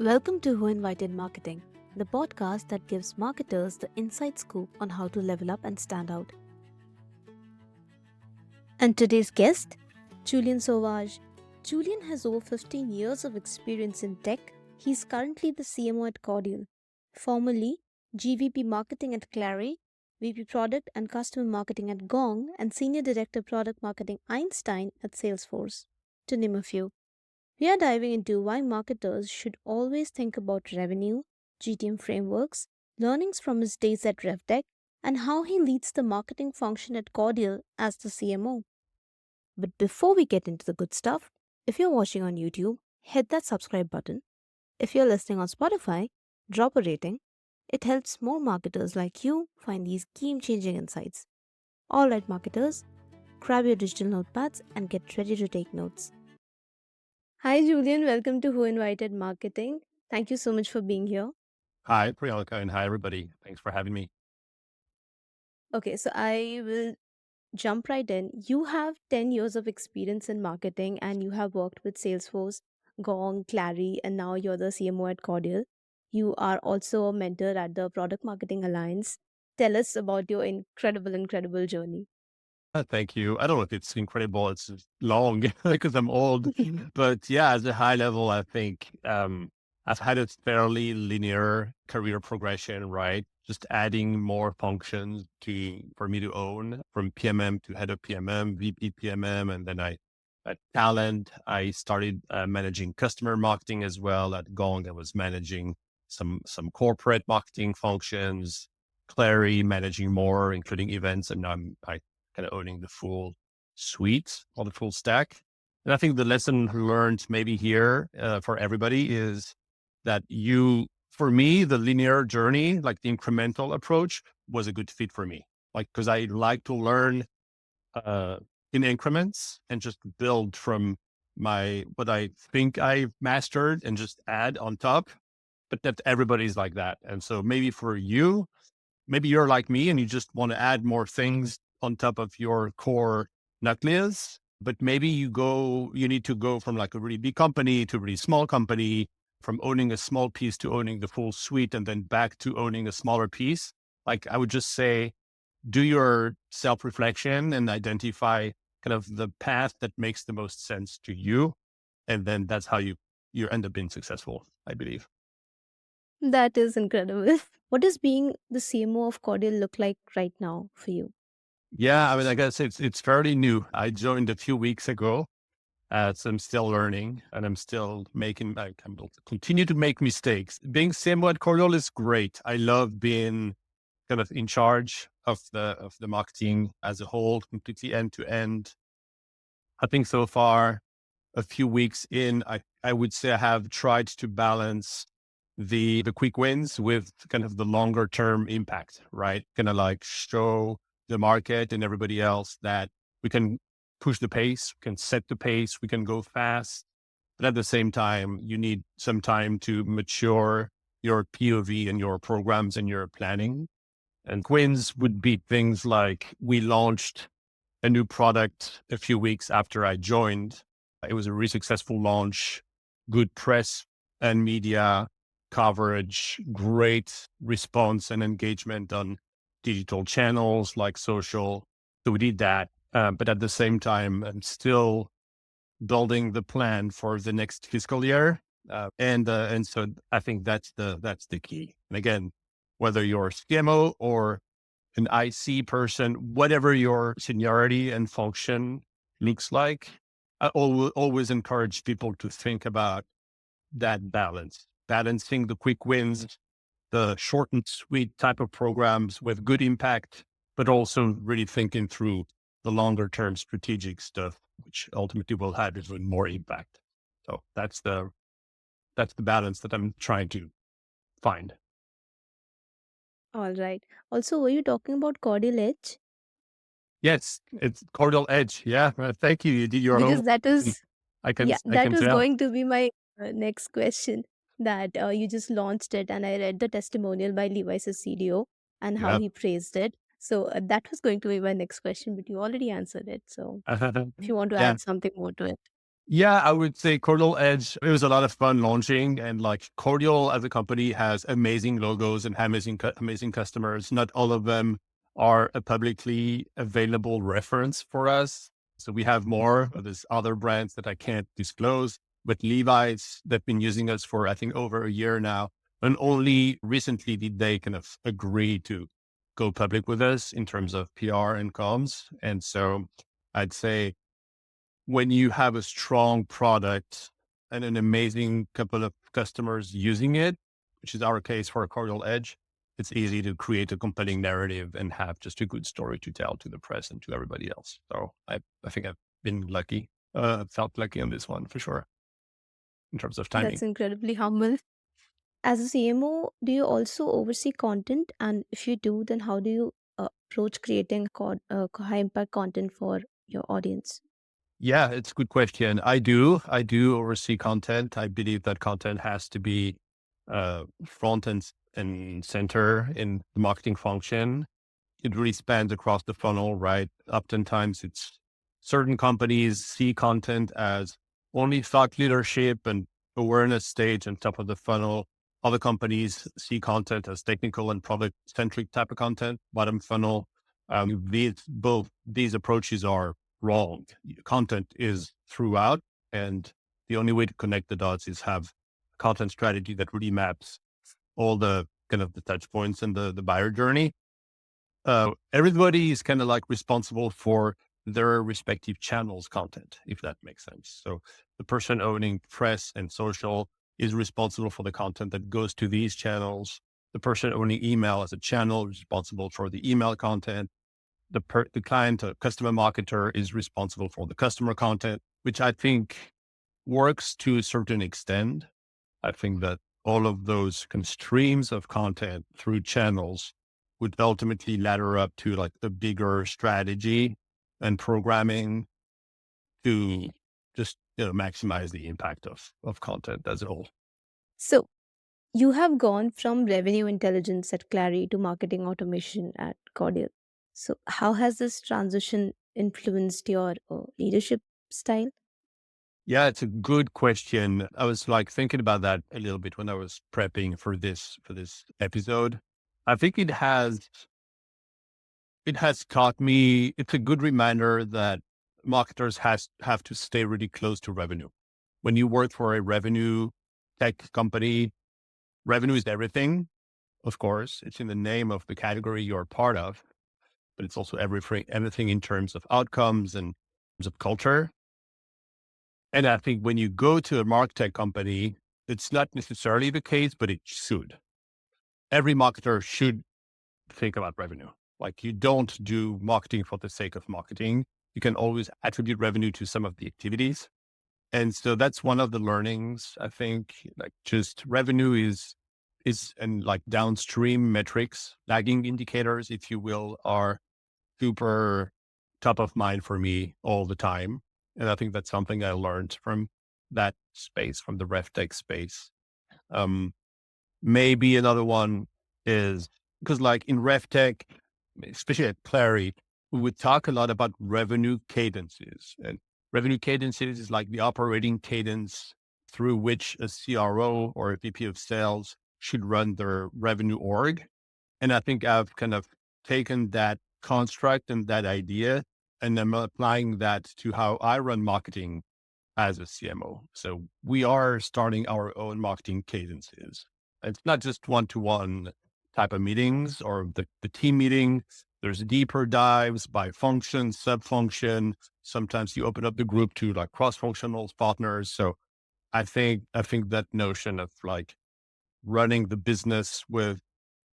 Welcome to Who Invited Marketing, the podcast that gives marketers the inside scoop on how to level up and stand out. And today's guest, Julien Sauvage. Julien has over 15 years of experience in tech. He's currently the CMO at Cordial, formerly GVP Marketing at Clary, VP Product and Customer Marketing at Gong, and Senior Director Product Marketing Einstein at Salesforce, to name a few. We are diving into why marketers should always think about revenue, GTM frameworks, learnings from his days at RevTech, and how he leads the marketing function at Cordial as the CMO. But before we get into the good stuff, if you're watching on YouTube, hit that subscribe button. If you're listening on Spotify, drop a rating. It helps more marketers like you find these game changing insights. Alright, marketers, grab your digital notepads and get ready to take notes. Hi, Julian. Welcome to Who Invited Marketing. Thank you so much for being here. Hi, Priyanka, and hi, everybody. Thanks for having me. Okay, so I will jump right in. You have 10 years of experience in marketing and you have worked with Salesforce, Gong, Clary, and now you're the CMO at Cordial. You are also a mentor at the Product Marketing Alliance. Tell us about your incredible journey. Thank you. I don't know if it's incredible. It's just long because I'm old, but yeah, at a high level, I think I've had a fairly linear career progression, right? Just adding more functions for me to own, from PMM to head of PMM, VP PMM, and then at Talend, I started managing customer marketing as well. At Gong, I was managing some corporate marketing functions. Clary, managing more, including events, and now I kind of owning the full suite or the full stack. And I think the lesson learned maybe here for everybody is that for me, the linear journey, like the incremental approach, was a good fit for me. Like, because I like to learn in increments and just build from what I think I've mastered and just add on top. But that everybody's like that. And so maybe for you, maybe you're like me and you just want to add more things on top of your core nucleus, but maybe you need to go from like a really big company to a really small company, from owning a small piece to owning the full suite, and then back to owning a smaller piece. Like, I would just say, do your self-reflection and identify kind of the path that makes the most sense to you. And then that's how you end up being successful, I believe. That is incredible. What does being the CMO of Cordial look like right now for you? Yeah, I mean, I guess it's fairly new. I joined a few weeks ago, so I'm still learning, and I'm still making. I'm continue to make mistakes. Being CMO at Cordial is great. I love being kind of in charge of the marketing as a whole, completely end to end. I think so far, a few weeks in, I would say I have tried to balance the quick wins with kind of the longer term impact, right? Kind of like show the market and everybody else that we can push the pace, we can set the pace, we can go fast. But at the same time, you need some time to mature your POV and your programs and your planning. And wins would be things like we launched a new product a few weeks after I joined. It was a really successful launch, good press and media coverage, great response and engagement on digital channels like social. So we did that. But at the same time, I'm still building the plan for the next fiscal year. And so I think that's the key. And again, whether you're a CMO or an IC person, whatever your seniority and function looks like, I always encourage people to think about that balance, balancing the quick wins, the short and sweet type of programs with good impact, but also really thinking through the longer term strategic stuff, which ultimately will have even more impact. So that's the balance that I'm trying to find. All right. Also, were you talking about Cordial Edge? Yes, it's Cordial Edge. Yeah, thank you. You did your Because homework. that Mm, is, yeah, I that can was tell. going to be my next question. That you just launched it, and I read the testimonial by Levi's CDO and how Yeah. he praised it. So that was going to be my next question, but you already answered it. So if you want to Yeah. add something more to it. Yeah, I would say Cordial Edge, it was a lot of fun launching, and like Cordial as a company has amazing logos and amazing customers. Not all of them are a publicly available reference for us. So we have more of these other brands that I can't disclose, but Levi's, they've been using us for, I think, over a year now. And only recently did they kind of agree to go public with us in terms of PR and comms. And so I'd say when you have a strong product and an amazing couple of customers using it, which is our case for a Cordial Edge, it's easy to create a compelling narrative and have just a good story to tell to the press and to everybody else. So I think I've been lucky, felt lucky on this one for sure in terms of That's timing. incredibly humble. As a CMO, do you also oversee content? And if you do, then how do you approach creating high impact content for your audience? Yeah, it's a good question. I do oversee content. I believe that content has to be front and center in the marketing function. It really spans across the funnel, right? Oftentimes it's certain companies see content as only thought leadership and awareness stage and top of the funnel. Other companies see content as technical and product centric type of content, bottom funnel. Both these approaches are wrong. Content is throughout, and the only way to connect the dots is have a content strategy that really maps all the kind of the touch points and the buyer journey. Everybody is kind of like responsible for their respective channels content, if that makes sense. So the person owning press and social is responsible for the content that goes to these channels. The person owning email as a channel is responsible for the email content. The client, customer marketer is responsible for the customer content, which I think works to a certain extent. I think that all of those kind of streams of content through channels would ultimately ladder up to like the bigger strategy and programming to just, maximize the impact of content as a whole. So, you have gone from revenue intelligence at Clary to marketing automation at Cordial. So, how has this transition influenced your leadership style? Yeah, it's a good question. I was like thinking about that a little bit when I was prepping for this episode. I think it has taught me, it's a good reminder that marketers have to stay really close to revenue. When you work for a revenue tech company, revenue is everything. Of course, it's in the name of the category you're part of, but it's also everything in terms of outcomes and in terms of culture. And I think when you go to a MarTech company, it's not necessarily the case, but it should. Every marketer should think about revenue. Like you don't do marketing for the sake of marketing. You can always attribute revenue to some of the activities. And so that's one of the learnings. I think like just revenue is and like downstream metrics, lagging indicators, if you will, are super top of mind for me all the time. And I think that's something I learned from that space, from the RevTech space. Um, Maybe another one is because like in RevTech, especially at Clary, we would talk a lot about revenue cadences. And revenue cadences is like the operating cadence through which a CRO or a VP of sales should run their revenue org. And I think I've kind of taken that construct and that idea, and I'm applying that to how I run marketing as a CMO. So we are starting our own marketing cadences. It's not just one-to-one type of meetings or the team meeting. There's deeper dives by function, sub-function. Sometimes you open up the group to like cross-functional partners. So I think that notion of like running the business with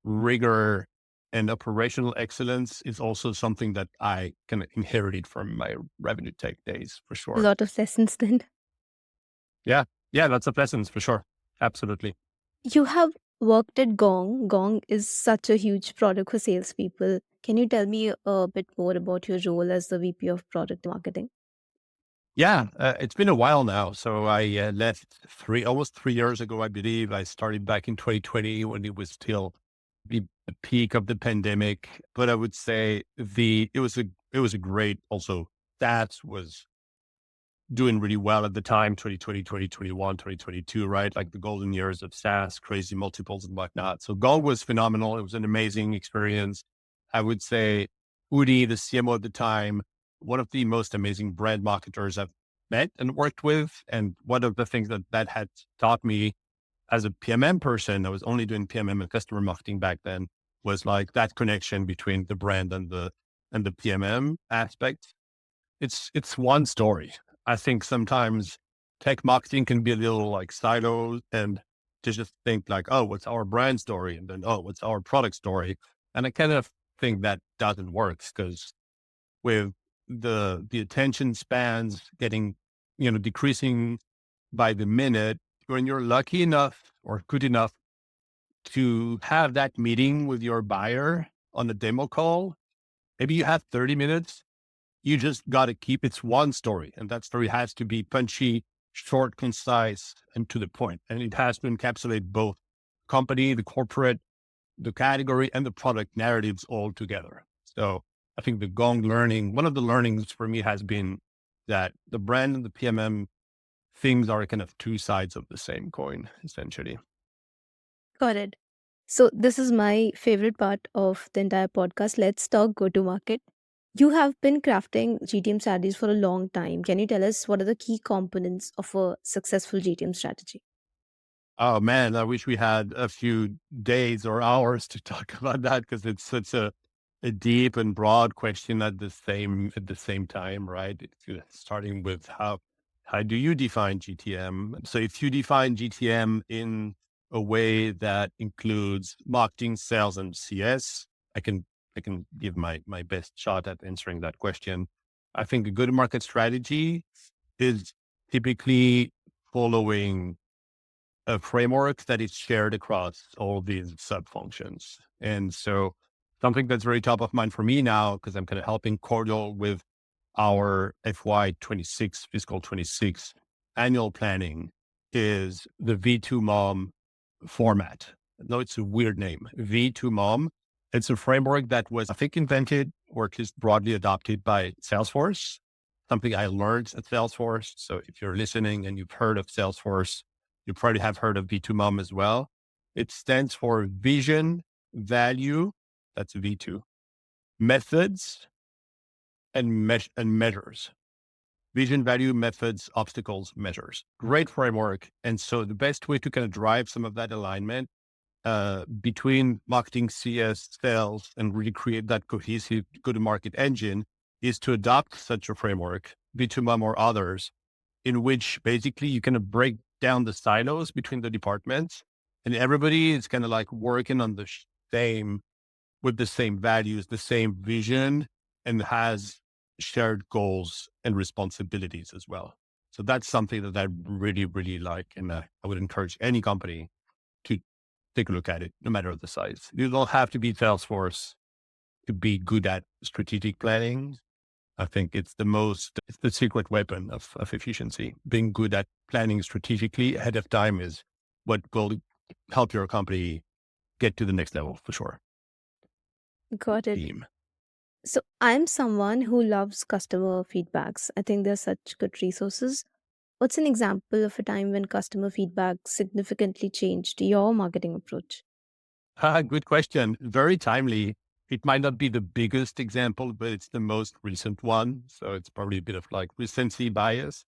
rigor and operational excellence is also something that I kind of inherited from my revenue tech days for A sure. lot of lessons then. Yeah. Yeah. Lots of lessons for sure. Absolutely. You have worked at Gong. Gong is such a huge product for salespeople. Can you tell me a bit more about your role as the VP of Product Marketing? Yeah. It's been a while now. So I left almost 3 years ago, I believe. I started back in 2020 when it was still the peak of the pandemic. But I would say it was a great also that was doing really well at the time, 2020, 2021, 2022, right? Like the golden years of SaaS, crazy multiples and whatnot. So Gong was phenomenal. It was an amazing experience. I would say Udi, the CMO at the time, one of the most amazing brand marketers I've met and worked with. And one of the things that had taught me as a PMM person, I was only doing PMM and customer marketing back then, was like that connection between the brand and the PMM aspect. It's one story. I think sometimes tech marketing can be a little like silos and to just think like, oh, what's our brand story? And then, oh, what's our product story? And I kind of think that doesn't work because with the attention spans getting, decreasing by the minute, when you're lucky enough or good enough to have that meeting with your buyer on a demo call, maybe you have 30 minutes. You just got to keep it's one story, and that story has to be punchy, short, concise, and to the point. And it has to encapsulate both company, the corporate, the category, and the product narratives all together. So I think the Gong learning, one of the learnings for me has been that the brand and the PMM things are kind of two sides of the same coin, essentially. Got it. So, this is my favorite part of the entire podcast. Let's talk go to market. You have been crafting GTM strategies for a long time. Can you tell us what are the key components of a successful GTM strategy? Oh man, I wish we had a few days or hours to talk about that because it's such a deep and broad question at the same time, right? Starting with how do you define GTM? So if you define GTM in a way that includes marketing, sales, and CS, I can I can give my best shot at answering that question. I think a good market strategy is typically following a framework that is shared across all these sub functions. And so something that's very top of mind for me now, because I'm kind of helping Cordial with our FY26 fiscal 26 annual planning is the V2MOM format. No, it's a weird name, V2MOM. It's a framework that was, I think, invented or at least broadly adopted by Salesforce, something I learned at Salesforce. So if you're listening and you've heard of Salesforce, you probably have heard of V2MOM as well. It stands for vision, value, that's V2, methods, and measures. Vision, value, methods, obstacles, measures. Great framework. And so the best way to kind of drive some of that alignment between marketing, CS, sales, and really create that cohesive go-to-market engine is to adopt such a framework, V2MOM or others, in which basically you kind of break down the silos between the departments and everybody is kind of like working on the same, with the same values, the same vision, and has shared goals and responsibilities as well. So that's something that I really, really like. And I would encourage any company to take a look at it, no matter the size. You don't have to be Salesforce to be good at strategic planning. I think it's the secret weapon of efficiency. Being good at planning strategically ahead of time is what will help your company get to the next level for sure. Got it. Team. So, I'm someone who loves customer feedbacks. I think they're such good resources. What's an example of a time when customer feedback significantly changed your marketing approach? Good question. Very timely. It might not be the biggest example, but it's the most recent one. So it's probably a bit of like recency bias.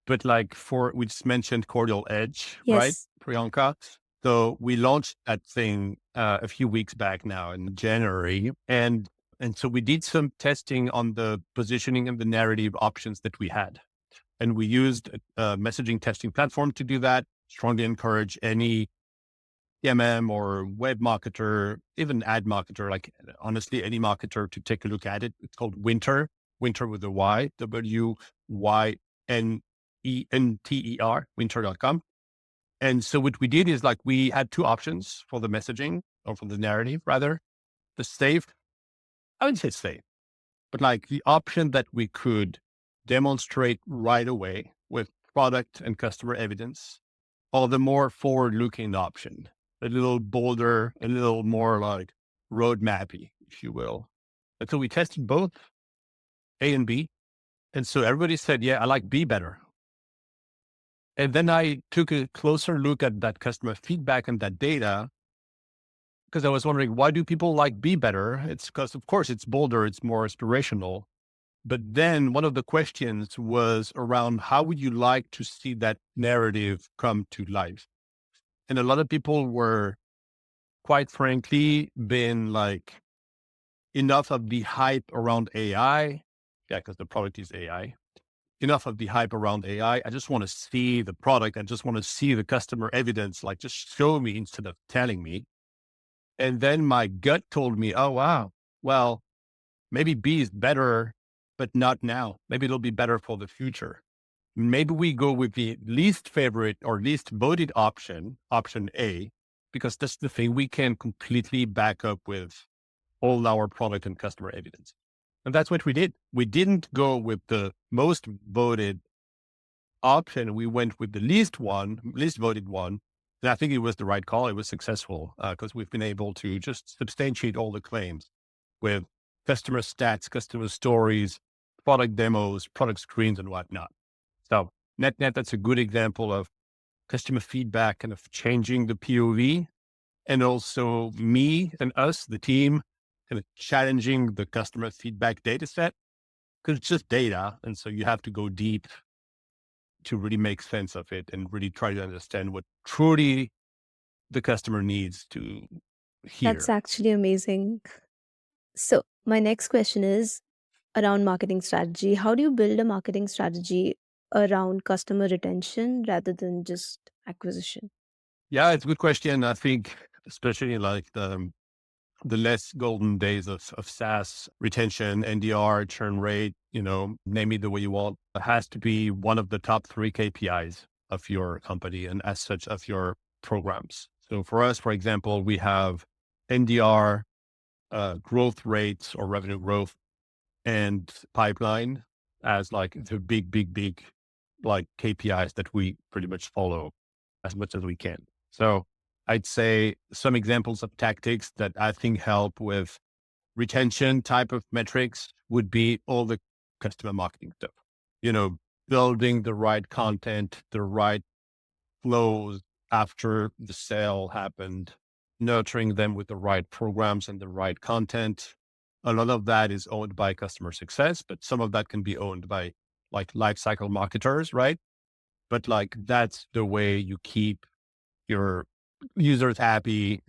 But like we just mentioned Cordial Edge, right, Yes. Priyanka? So we launched that thing a few weeks back now in January. And so we did some testing on the positioning and the narrative options that we had. And we used a messaging testing platform to do that. Strongly encourage any PMM or web marketer, even ad marketer, like honestly, any marketer to take a look at it. It's called Winter with a Y, WYNENTER, winter.com. And so what we did is like we had two options for the messaging or for the narrative rather. The safe, I wouldn't say safe, but like the option that we could demonstrate right away with product and customer evidence, or the more forward-looking option, a little bolder, a little more like roadmappy, if you will. And so we tested both A and B. And so everybody said, yeah, I like B better. And then I took a closer look at that customer feedback and that data because I was wondering, why do people like Be Better? It's because, of course, it's bolder, it's more aspirational. But then one of the questions was around how would you like to see that narrative come to life? And a lot of people were, quite frankly, been like, enough of the hype around AI. Yeah, because the product is AI. Enough of the hype around AI. I just want to see the product. I just want to see the customer evidence, like just show me instead of telling me. And then my gut told me, oh, wow, well, maybe B is better, but not now. Maybe it'll be better for the future. Maybe we go with the least favorite or least voted option, option A, because that's the thing we can completely back up with all our product and customer evidence. And that's what we did. We didn't go with the most voted option. We went with the least voted one. And I think it was the right call. It was successful because we've been able to just substantiate all the claims with customer stats, customer stories, product demos, product screens, and whatnot. So net, that's a good example of customer feedback kind of changing the POV, and also me and us, the team, kind of challenging the customer feedback data set because it's just data. And so you have to go deep to really make sense of it and really try to understand what truly the customer needs to That's hear. actually amazing. So, my next question is around marketing strategy. How do you build a marketing strategy around customer retention rather than just acquisition? Yeah, it's a good question. I think, especially like the less golden days of SaaS retention, NDR, churn rate, name it the way you want, it has to be one of the top 3 KPIs of your company and as such of your programs. So for us, for example, we have NDR, growth rates or revenue growth and pipeline as like the big like KPIs that we pretty much follow as much as we can. So I'd say some examples of tactics that I think help with retention type of metrics would be all the customer marketing stuff, you know, building the right content, the right flows after the sale happened, nurturing them with the right programs and the right content. A lot of that is owned by customer success, but some of that can be owned by like lifecycle marketers, right? But like that's the way you keep your users happy.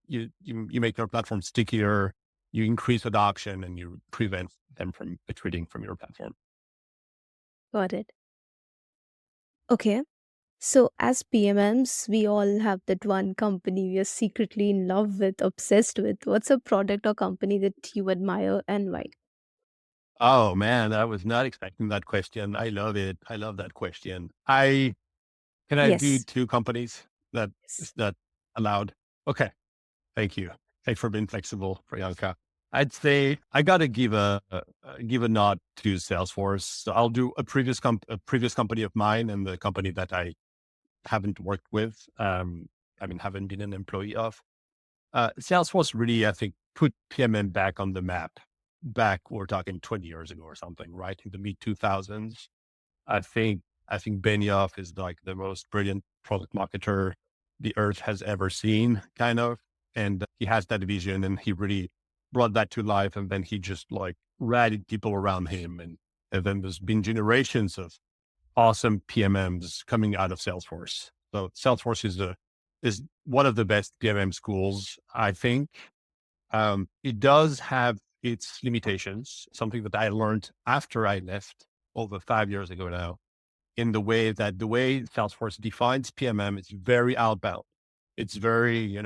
You make your platform stickier, you increase adoption, and you prevent them from retreating from your platform. Got it. Okay. So, as PMMs, we all have that one company we are secretly in love with, obsessed with. What's a product or company that you admire and why? Oh man, I was not expecting that question. I love it. I love that question. I do Yes. 2 companies that Yes. is that allowed? Okay. Thank you. Thanks for being flexible, Priyanka. I'd say I gotta give a nod to Salesforce. So I'll do a previous company of mine and the company that I haven't worked with. Haven't been an employee of. Salesforce really, I think, put PMM back on the map. Back, we're talking 20 years ago or something, right? In the mid 2000s. I think I think Benioff is like the most brilliant product marketer the earth has ever seen, kind of. And he has that vision and he really brought that to life. And then he just like rallied people around him. And then there's been generations of awesome PMMs coming out of Salesforce. So Salesforce is one of the best PMM schools, I think. It does have its limitations, something that I learned after I left over 5 years ago now, in the way Salesforce defines PMM is very outbound. It's very,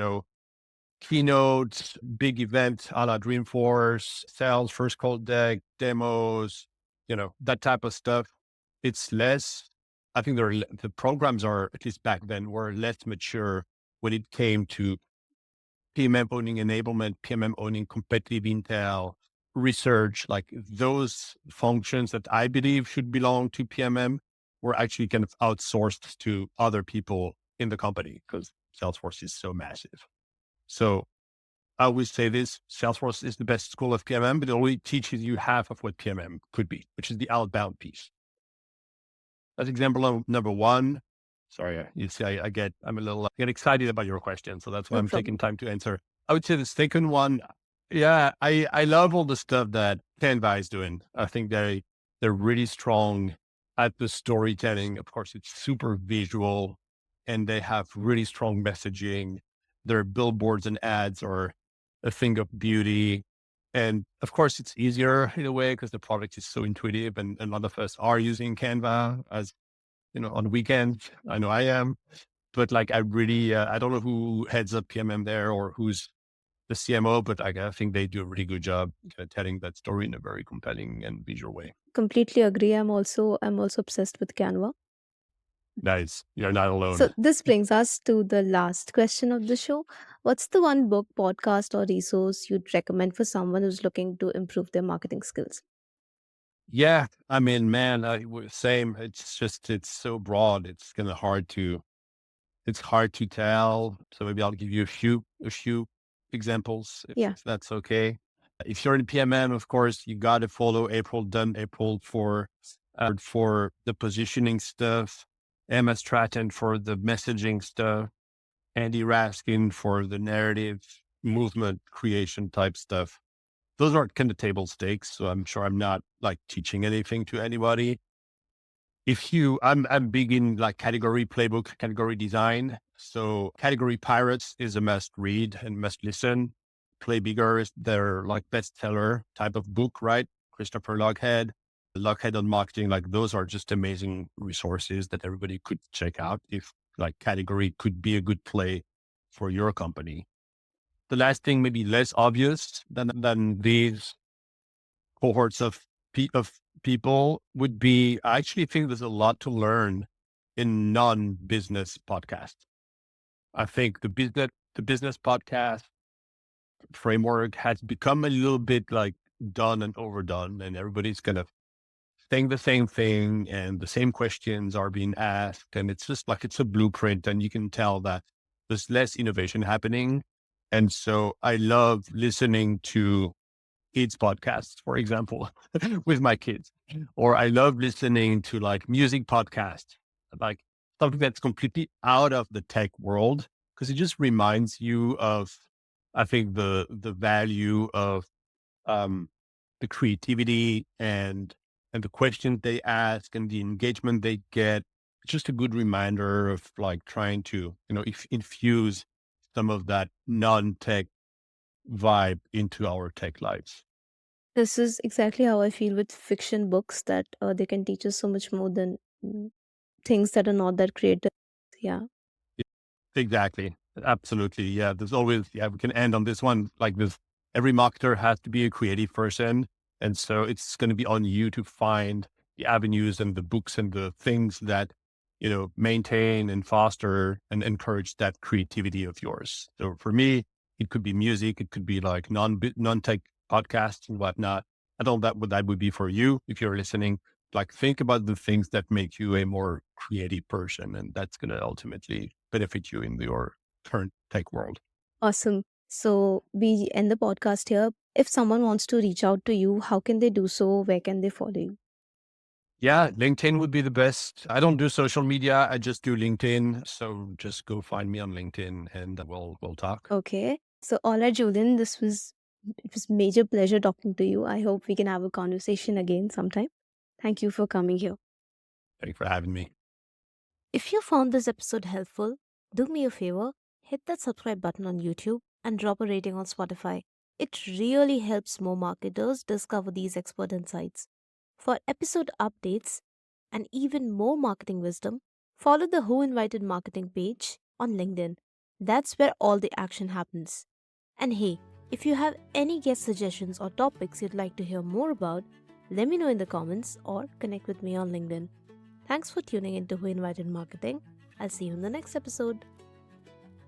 keynote, big event a la Dreamforce, sales, first call deck, demos, that type of stuff. It's less, I think the programs are, at least back then, were less mature when it came to PMM owning enablement, PMM owning competitive intel, research, like those functions that I believe should belong to PMM were actually kind of outsourced to other people in the company because Salesforce is so massive. So I always say this, Salesforce is the best school of PMM, but it only teaches you half of what PMM could be, which is the outbound piece. That's example number one. Sorry, you see, I'm a little get excited about your question, so that's why No I'm taking problem. time to answer. I would say the second one, yeah, I love all the stuff that Canva is doing. I think they're really strong at the storytelling. Of course, it's super visual, and they have really strong messaging. Their billboards and ads are a thing of beauty, and of course, it's easier in a way because the product is so intuitive, and a lot of us are using Canva as on weekends. I know I am, but like I really, I don't know who heads up PMM there or who's the CMO, but I think they do a really good job telling that story in a very compelling and visual way. Completely agree. I'm also obsessed with Canva. Nice. You're not So alone. this brings us to the last question of the show. What's the one book, podcast, or resource you'd recommend for someone who's looking to improve their marketing skills? Yeah. I mean, man, same. It's so broad. It's hard to tell. So maybe I'll give you a few examples Yeah. if that's okay. If you're in PMM, of course, you got to follow April for the positioning stuff, Emma Stratton for the messaging stuff, Andy Raskin for the narrative movement creation type stuff. Those aren't kind of table stakes, so I'm sure I'm not like teaching anything to anybody. I'm big in like category playbook, category design. So Category Pirates is a must read and must listen. Play Bigger is their like bestseller type of book, right? Christopher Lockhead on marketing. Like those are just amazing resources that everybody could check out if like category could be a good play for your company. The last thing, maybe less obvious than these cohorts of people would be, I actually think there's a lot to learn in non-business podcasts. I think the business podcast framework has become a little bit like done and overdone, and everybody's kind of saying the same thing and the same questions are being asked. And it's just like it's a blueprint, and you can tell that there's less innovation happening. And so I love listening to kids podcasts, for example, with my kids, or I love listening to like music podcasts, like something that's completely out of the tech world, because it just reminds you of, I think the value of um, the creativity and the questions they ask and the engagement they get. It's just a good reminder of like trying to infuse some of that non-tech vibe into our tech lives. This is exactly how I feel with fiction books that they can teach us so much more than things that are not that creative. Yeah. Exactly. Absolutely. Yeah. There's always, yeah, we can end on this one like this. Every marketer has to be a creative person. And so it's going to be on you to find the avenues and the books and the things that, maintain and foster and encourage that creativity of yours. So for me, it could be music. It could be like non-tech podcasts and whatnot. I don't know what that would be for you if you're listening. Like think about the things that make you a more creative person, and that's going to ultimately benefit you in your current tech world. Awesome. So we end the podcast here. If someone wants to reach out to you, how can they do so? Where can they follow you? Yeah, LinkedIn would be the best. I don't do social media. I just do LinkedIn. So just go find me on LinkedIn and we'll talk. Okay. So all right, Julian, it was major pleasure talking to you. I hope we can have a conversation again sometime. Thank you for coming here. Thanks for having me. If you found this episode helpful, do me a favor, hit that subscribe button on YouTube and drop a rating on Spotify. It really helps more marketers discover these expert insights. For episode updates and even more marketing wisdom, follow the Who Invited Marketing page on LinkedIn. That's where all the action happens. And hey, if you have any guest suggestions or topics you'd like to hear more about, let me know in the comments or connect with me on LinkedIn. Thanks for tuning into Who Invited Marketing. I'll see you in the next episode.